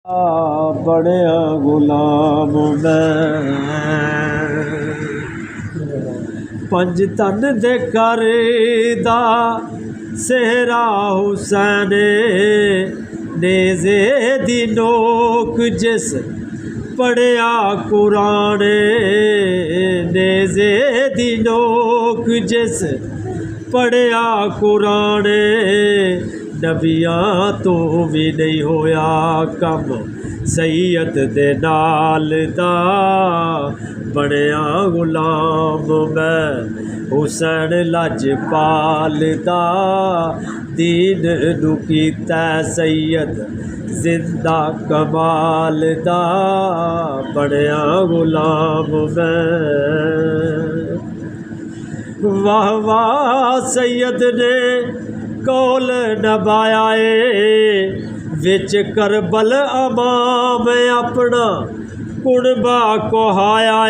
बड़िया गुलाम मैं पंज तन दे करदा सेहरा हुसैन नेज़े दी नोक जिस पढ़िया कुरान नेज़े दी नोक जिस पढ़िया कुरान नबियां तो भी नहीं होया कम सैयद दे नाल दा बणिया गुलाम मैं हुसैन लजपाल दा दीन नू कीता सैयद जिंदा कमाल दा बणिया गुलाम मैं। वाह वाह सैयद ने कौल नभाया विच करबल अमाम अपना कुणबा कोहाया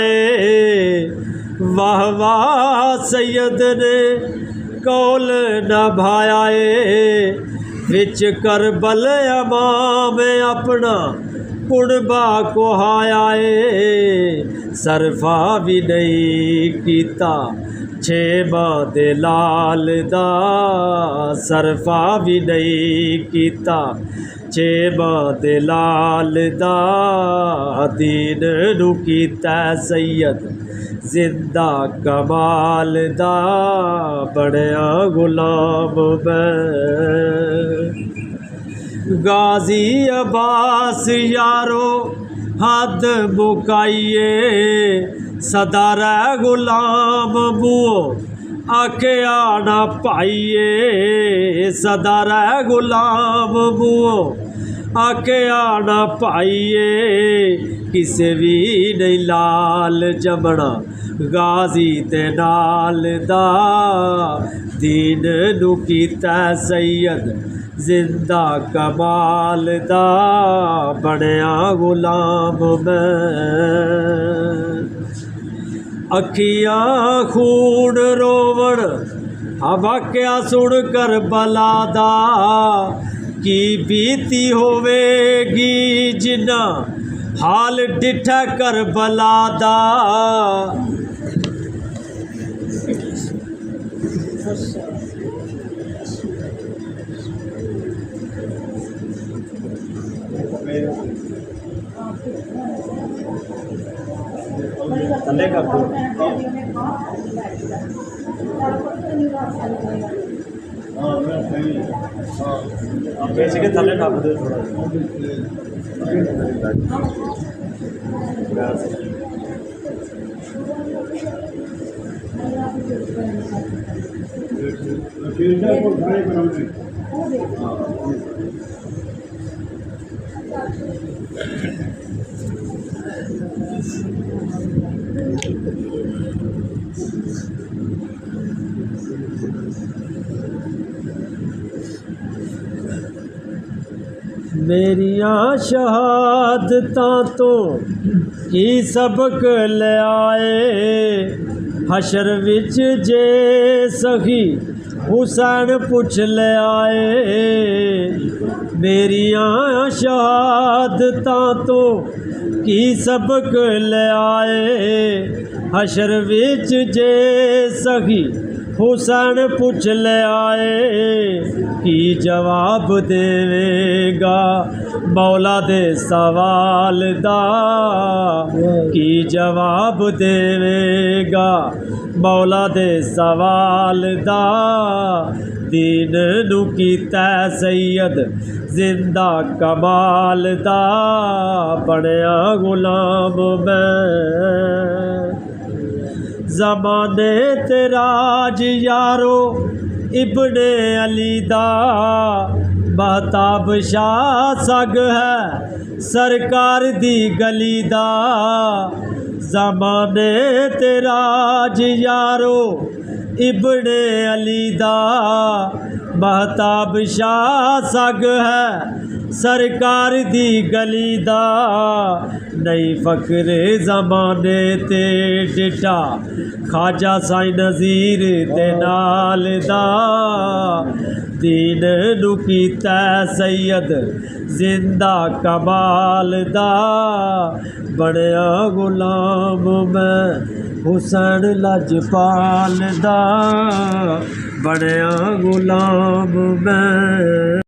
वाह वाह सैयद ने कौल नभाया विच करबल अमाम अपना कुणबा कोहाया सरफा भी नहीं कीता छे मां दे लाल दा सरफा भी नहीं कीता छे मां दे लाल दा दीन नू कीता सैयद जिंदा कमाल दा बड़िया गुलाम मैं। गाजी अब्बास यारो हद मुकाइए सदा रै गुलाम मुँह आखिया ना पाइए सदा रै गुलाम मुँह आखिया ना पाइए किसे भी नहीं लाल जमना गाजी ते नाल दा दीन नू कीता सैयद जिंदा कमाल दा बणिया गुलाम मैं। अखियां खून रोवण वाकिया सुन कर बला दा की बीती होवेगी जिन्ना हाल डिठा कर बला दा थले कर दो पेज के थले ढाप दो थोड़ा मेरियां शहादतां तो की सबक ले आए हशर विच जे सखी हुसैन पुछ ले आए मेरियां शहादतां तो की सबक ले आए हशर विच जे सखी हुसैन पुछ ले आए की जवाब देवेगा मौला दे सवाल दा की जवाब देवेगा मौला दे सवाल दा दीन नू कीता सैयद जिंदा कमाल दा बणिया गुलाम मैं। ज़माने ते राज यारो इब्ने अली दा महताब शाह सग है सरकार दी गली दा ज़माने ते राज यारो इब्ने अली दा महताब शाह सग है सरकार दी गली दा नहीं फकरे ज़माने ते डिटा ख्वाजा साईं नज़ीर दे नाल दा दीन नू कीता सैयद जिंदा कमाल दा बनया गुलाम मैं हुसैन लजपाल दा बनया गुलाम मैं।